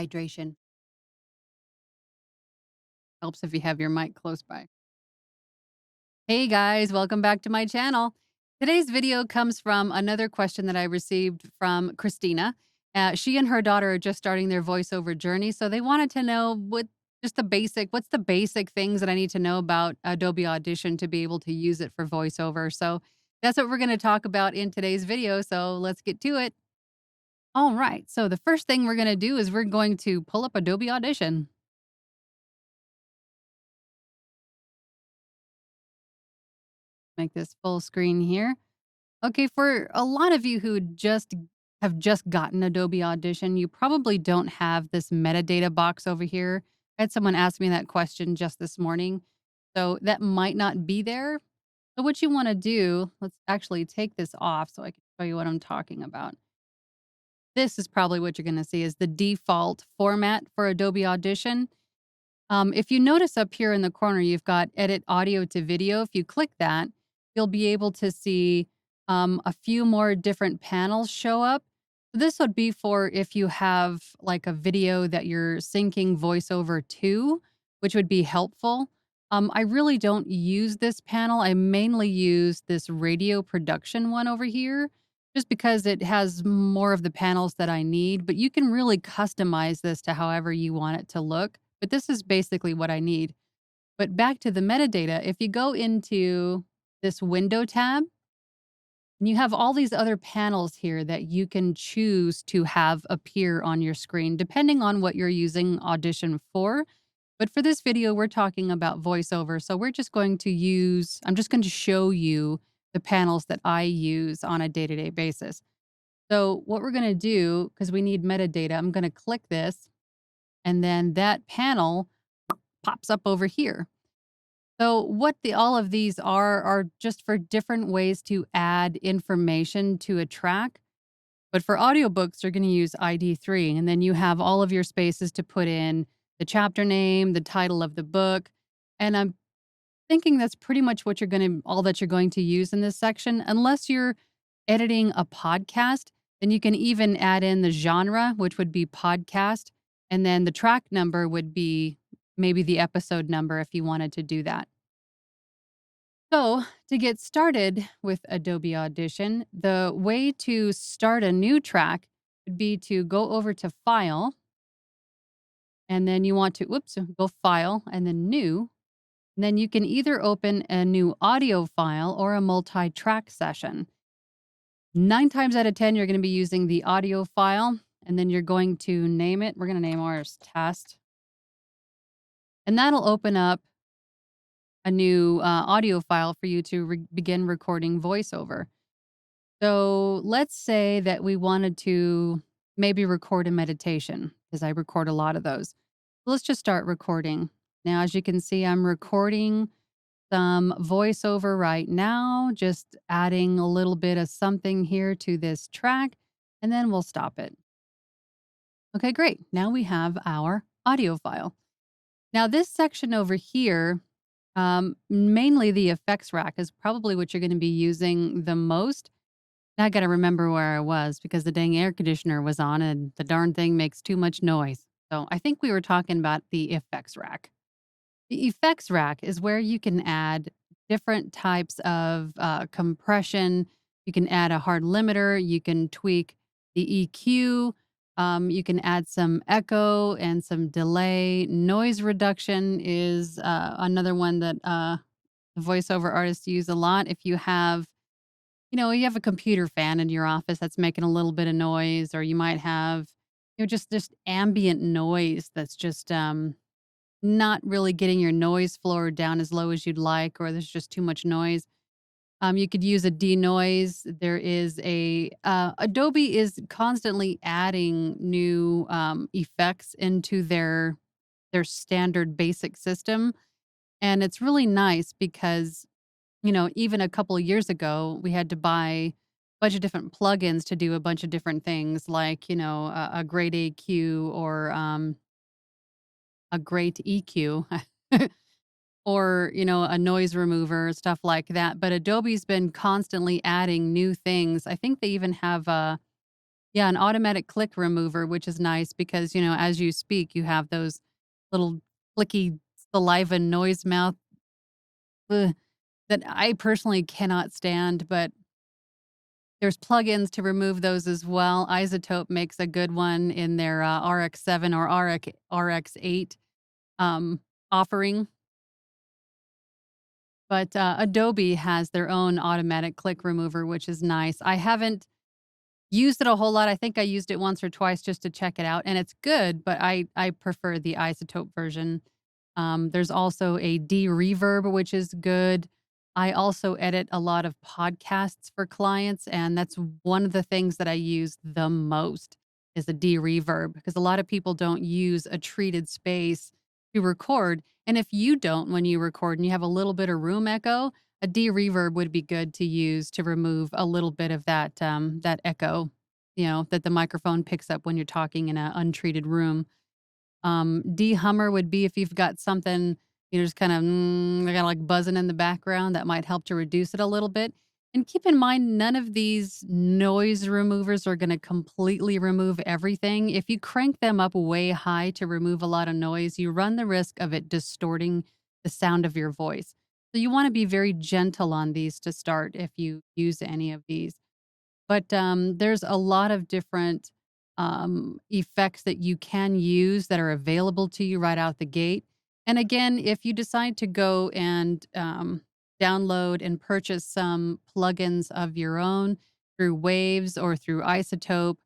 Hydration helps if you have your mic close by. Hey guys, welcome back to my channel. Today's video comes from another question that I received from Christina. She and her daughter are just starting their voiceover journey, so they wanted to know what's the basic things that I need to know about Adobe Audition to be able to use it for voiceover. So that's what we're going to talk about in today's video. So let's get to it. All right. So the first thing we're going to do is we're going to pull up Adobe Audition. Make this full screen here. Okay, for a lot of you who just gotten Adobe Audition, you probably don't have this metadata box over here. I had someone ask me that question just this morning. So that might not be there. So what you want to do, let's actually take this off so I can show you what I'm talking about. This is probably what you're going to see is the default format for Adobe Audition. If you notice up here in the corner, you've got edit audio to video. If you click that, you'll be able to see a few more different panels show up. This would be for if you have like a video that you're syncing voiceover to, which would be helpful. I really don't use this panel. I mainly use this radio production one over here just because it has more of the panels that I need, but you can really customize this to however you want it to look. But this is basically what I need. But back to the metadata, if you go into this window tab, and you have all these other panels here that you can choose to have appear on your screen, depending on what you're using Audition for. But for this video, we're talking about voiceover. So I'm just going to show you the panels that I use on a day-to-day basis. So what we're going to do, because we need metadata, I'm going to click this, and then that panel pops up over here. So what the all of these are just for different ways to add information to a track. But for audiobooks, you're going to use ID3, and then you have all of your spaces to put in the chapter name, the title of the book, and I'm thinking that's pretty much all that you're going to use in this section, unless you're editing a podcast. Then you can even add in the genre, which would be podcast, and then the track number would be maybe the episode number if you wanted to do that. So, to get started with Adobe Audition, the way to start a new track would be to go over to File, and then you want to, go File and then New. And then you can either open a new audio file or a multi track session. 9 times out of 10, you're going to be using the audio file, and then you're going to name it. We're going to name ours Test. And that'll open up a new audio file for you to begin recording voiceover. So let's say that we wanted to maybe record a meditation, because I record a lot of those. Let's just start recording. Now, as you can see, I'm recording some voiceover right now, just adding a little bit of something here to this track, and then we'll stop it. Okay, great. Now we have our audio file. Now, this section over here, mainly the effects rack, is probably what you're going to be using the most. Now I got to remember where I was because the dang air conditioner was on and the darn thing makes too much noise. So I think we were talking about the effects rack. The effects rack is where you can add different types of compression. You can add a hard limiter. You can tweak the EQ. You can add some echo and some delay. Noise reduction is another one that the voiceover artists use a lot. If you have a computer fan in your office that's making a little bit of noise, or you might have, just ambient noise that's just not really getting your noise floor down as low as you'd like, or there's just too much noise. You could use a denoise. There is Adobe is constantly adding new effects into their standard basic system, and it's really nice because even a couple of years ago, we had to buy a bunch of different plugins to do a bunch of different things, like a great AQ or a great EQ. Or, a noise remover, stuff like that. But Adobe's been constantly adding new things. I think they even have Yeah, an automatic click remover, which is nice because, as you speak, you have those little clicky saliva noise mouth ugh, that I personally cannot stand, but there's plugins to remove those as well. Isotope makes a good one in their RX7 or RX8 um, offering. But Adobe has their own automatic click remover, which is nice. I haven't used it a whole lot. I think I used it once or twice just to check it out, and it's good, but I prefer the Isotope version. There's also a de-reverb, which is good. I also edit a lot of podcasts for clients, and that's one of the things that I use the most is a de-reverb because a lot of people don't use a treated space to record. And if you don't when you record and you have a little bit of room echo, a de-reverb would be good to use to remove a little bit of that echo, that the microphone picks up when you're talking in an untreated room. De-hummer would be if you've got something, just kinda like buzzing in the background, that might help to reduce it a little bit. And keep in mind, none of these noise removers are gonna completely remove everything. If you crank them up way high to remove a lot of noise, you run the risk of it distorting the sound of your voice. So you wanna be very gentle on these to start if you use any of these. But there's a lot of different, effects that you can use that are available to you right out the gate. And again, if you decide to go and, download and purchase some plugins of your own through Waves or through Isotope,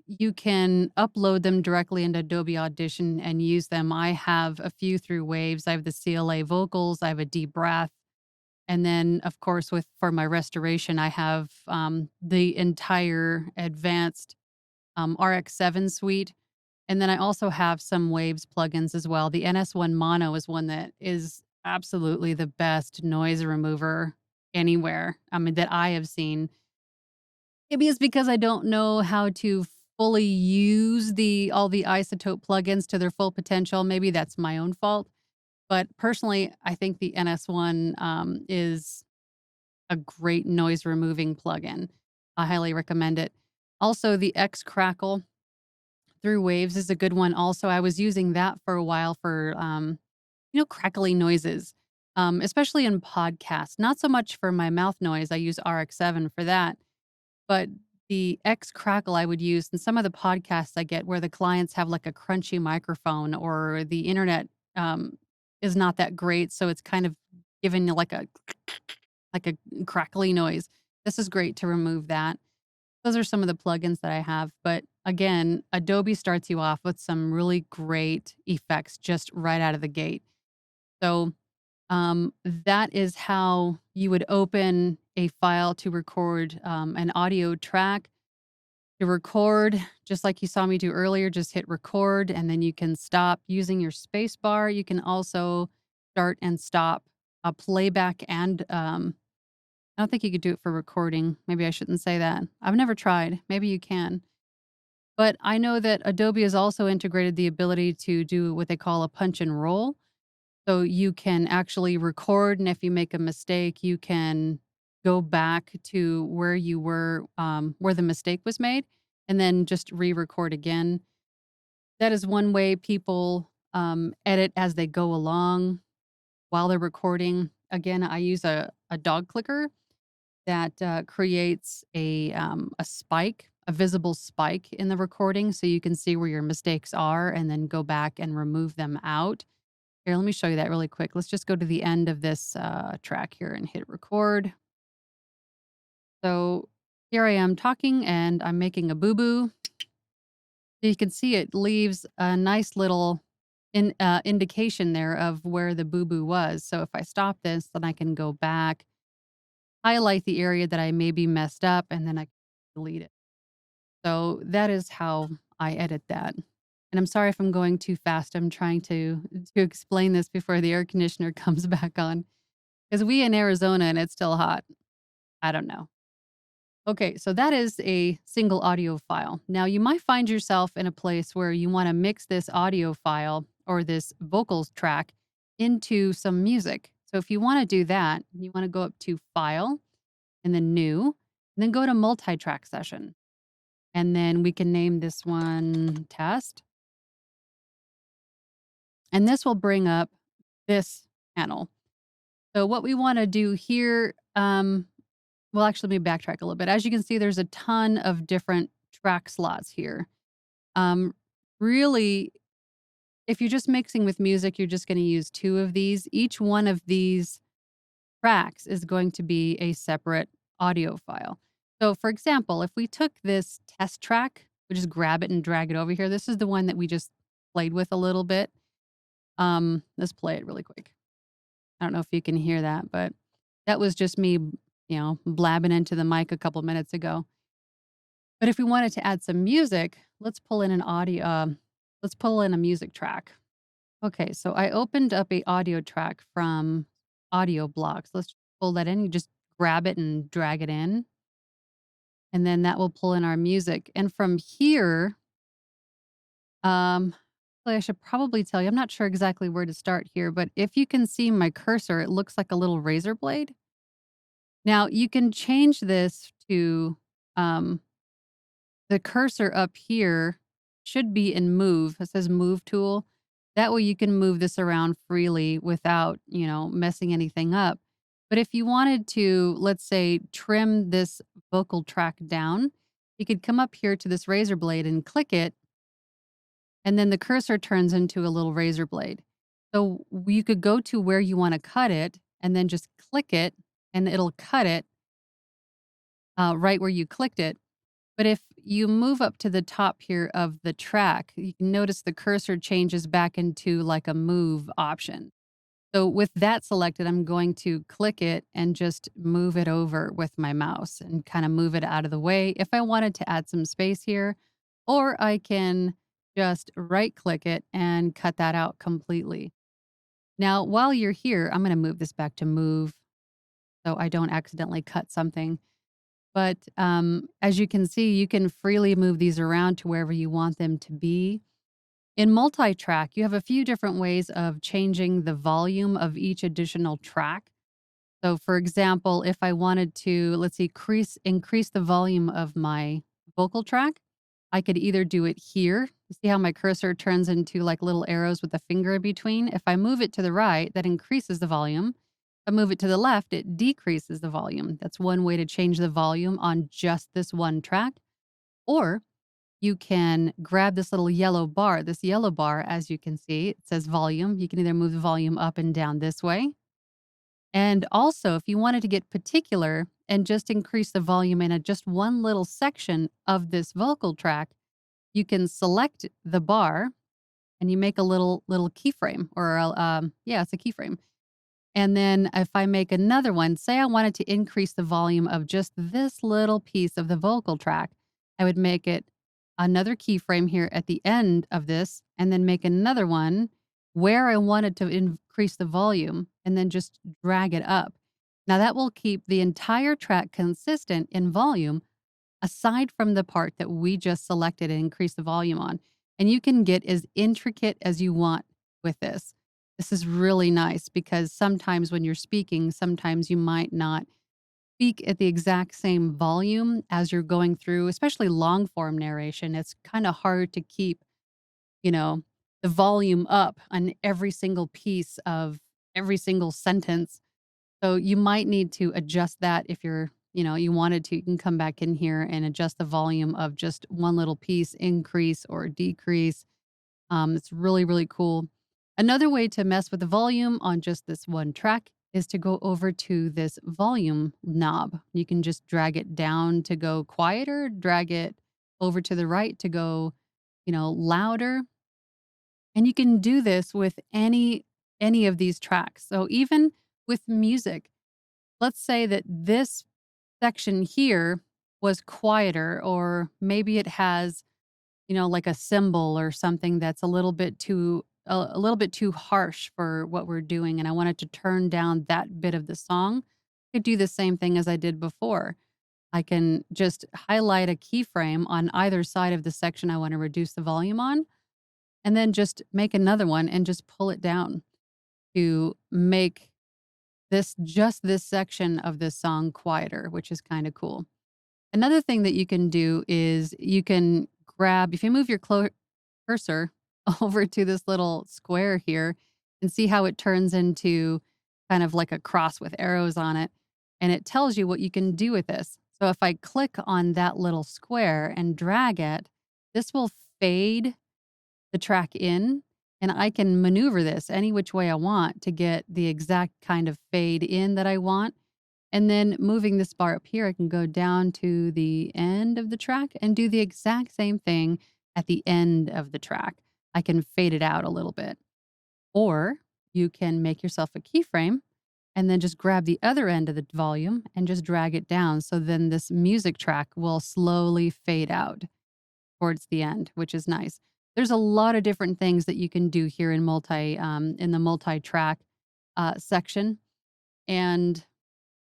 you can upload them directly into Adobe Audition and use them. I have a few through Waves. I have the CLA vocals, I have a deep breath. And then, of course, for my restoration, I have, the entire advanced, RX7 suite, and then I also have some Waves plugins as well. The NS1 Mono is one that is absolutely the best noise remover anywhere, I mean, that I have seen. Maybe it's because I don't know how to fully use all the Isotope plugins to their full potential. Maybe that's my own fault, but personally, I think the NS1, is a great noise removing plugin. I highly recommend it. Also, the X Crackle through Waves is a good one also. I was using that for a while for, crackly noises, especially in podcasts. Not so much for my mouth noise. I use RX7 for that, but the X Crackle I would use in some of the podcasts I get where the clients have like a crunchy microphone or the internet is not that great. So it's kind of giving you like a crackly noise. This is great to remove that. Those are some of the plugins that I have, but again, Adobe starts you off with some really great effects just right out of the gate. So, that is how you would open a file to record, an audio track. To record, just like you saw me do earlier, just hit record and then you can stop using your space bar. You can also start and stop a playback and, I don't think you could do it for recording. Maybe I shouldn't say that. I've never tried. Maybe you can. But I know that Adobe has also integrated the ability to do what they call a punch and roll. So you can actually record, and if you make a mistake, you can go back to where you were, where the mistake was made, and then just re record again. That is one way people edit as they go along while they're recording. Again, I use a dog clicker that, creates a spike, a visible spike in the recording so you can see where your mistakes are and then go back and remove them out. Here, let me show you that really quick. Let's just go to the end of this, track here and hit record. So, here I am talking and I'm making a boo-boo. So you can see it leaves a nice little indication there of where the boo-boo was. So if I stop this, then I can go back, highlight the area that I maybe messed up, and then I can delete it. So that is how I edit that. And I'm sorry if I'm going too fast. I'm trying to explain this before the air conditioner comes back on. Because we in Arizona and it's still hot. I don't know. Okay, so that is a single audio file. Now you might find yourself in a place where you want to mix this audio file or this vocals track into some music. So if you want to do that, you want to go up to File and then New, and then go to Multi-Track Session. And then we can name this one test. And this will bring up this panel. So what we want to do here, well, actually, let me backtrack a little bit. As you can see, there's a ton of different track slots here. Um, really, if you're just mixing with music, you're just going to use two of these. Each one of these tracks is going to be a separate audio file. So, for example, if we took this test track, we just grab it and drag it over here. This is the one that we just played with a little bit. Let's play it really quick. I don't know if you can hear that, but that was just me, blabbing into the mic a couple minutes ago. But if we wanted to add some music, let's pull in an audio. Let's pull in a music track. Okay, so I opened up a audio track from Audio Blocks. Let's pull that in. You just grab it and drag it in, and then that will pull in our music. And from here, well, I should probably tell you, I'm not sure exactly where to start here, but if you can see my cursor, it looks like a little razor blade. Now you can change this to um, the cursor up here should be in move. It says move tool. That way you can move this around freely without, messing anything up. But if you wanted to, let's say, trim this vocal track down, you could come up here to this razor blade and click it, and then the cursor turns into a little razor blade. So you could go to where you want to cut it and then just click it, and it'll cut it right where you clicked it. But if you move up to the top here of the track, you can notice the cursor changes back into like a move option. So with that selected, I'm going to click it and just move it over with my mouse and kind of move it out of the way if I wanted to add some space here, or I can just right click it and cut that out completely. Now, while you're here, I'm going to move this back to move so I don't accidentally cut something. But, as you can see, you can freely move these around to wherever you want them to be. In multi-track, you have a few different ways of changing the volume of each additional track. So, for example, if I wanted to, let's see, increase the volume of my vocal track, I could either do it here. See how my cursor turns into like little arrows with a finger in between? If I move it to the right, that increases the volume. If I move it to the left, it decreases the volume. That's one way to change the volume on just this one track. Or you can grab this little yellow bar. This yellow bar, as you can see, it says volume. You can either move the volume up and down this way. And also, if you wanted to get particular and just increase the volume in just one little section of this vocal track, you can select the bar and you make a little keyframe or yeah, it's a keyframe. And then if I make another one, say I wanted to increase the volume of just this little piece of the vocal track, I would make it another keyframe here at the end of this, and then make another one where I wanted to increase the volume, and then just drag it up. Now that will keep the entire track consistent in volume, aside from the part that we just selected and increased the volume on. And you can get as intricate as you want with this. This is really nice because sometimes when you're speaking, sometimes you might not speak at the exact same volume as you're going through, especially long form narration. It's kind of hard to keep, you know, the volume up on every single piece of every single sentence. So you might need to adjust that if you wanted to. You can come back in here and adjust the volume of just one little piece, increase or decrease. It's really, really cool. Another way to mess with the volume on just this one track is to go over to this volume knob. You can just drag it down to go quieter, drag it over to the right to go, louder. And you can do this with any of these tracks. So even with music, let's say that this section here was quieter, or maybe it has, like a symbol or something that's a little bit too harsh for what we're doing, and I wanted to turn down that bit of the song. I could do the same thing as I did before. I can just highlight a keyframe on either side of the section I want to reduce the volume on, and then just make another one and just pull it down to make this section of this song quieter, which is kind of cool. Another thing that you can do is you can grab if you move your cursor over to this little square here and see how it turns into kind of like a cross with arrows on it, and it tells you what you can do with this. So if I click on that little square and drag it, this will fade the track in, and I can maneuver this any which way I want to get the exact kind of fade in that I want. And then moving this bar up here, I can go down to the end of the track and do the exact same thing at the end of the track. I can fade it out a little bit. Or you can make yourself a keyframe and then just grab the other end of the volume and just drag it down. So then this music track will slowly fade out towards the end, which is nice. There's a lot of different things that you can do here in the multi-track section, and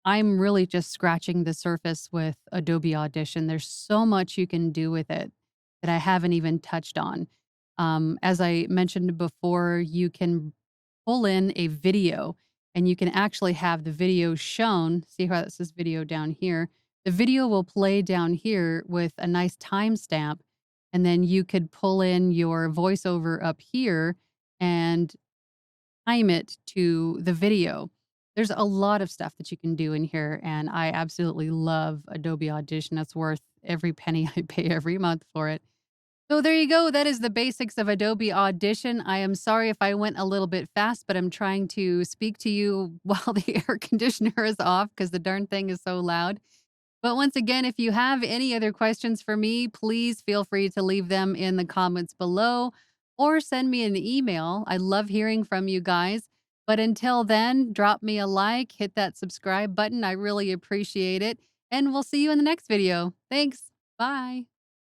I'm really just scratching the surface with Adobe Audition. There's so much you can do with it that I haven't even touched on. As I mentioned before, you can pull in a video and you can actually have the video shown. See how it says video down here? The video will play down here with a nice timestamp. And then you could pull in your voiceover up here and time it to the video. There's a lot of stuff that you can do in here, and I absolutely love Adobe Audition. It's worth every penny I pay every month for it. So there you go. That is the basics of Adobe Audition. I am sorry if I went a little bit fast, but I'm trying to speak to you while the air conditioner is off because the darn thing is so loud. But once again, if you have any other questions for me, please feel free to leave them in the comments below or send me an email. I love hearing from you guys. But until then, drop me a like, hit that subscribe button. I really appreciate it. And we'll see you in the next video. Thanks. Bye.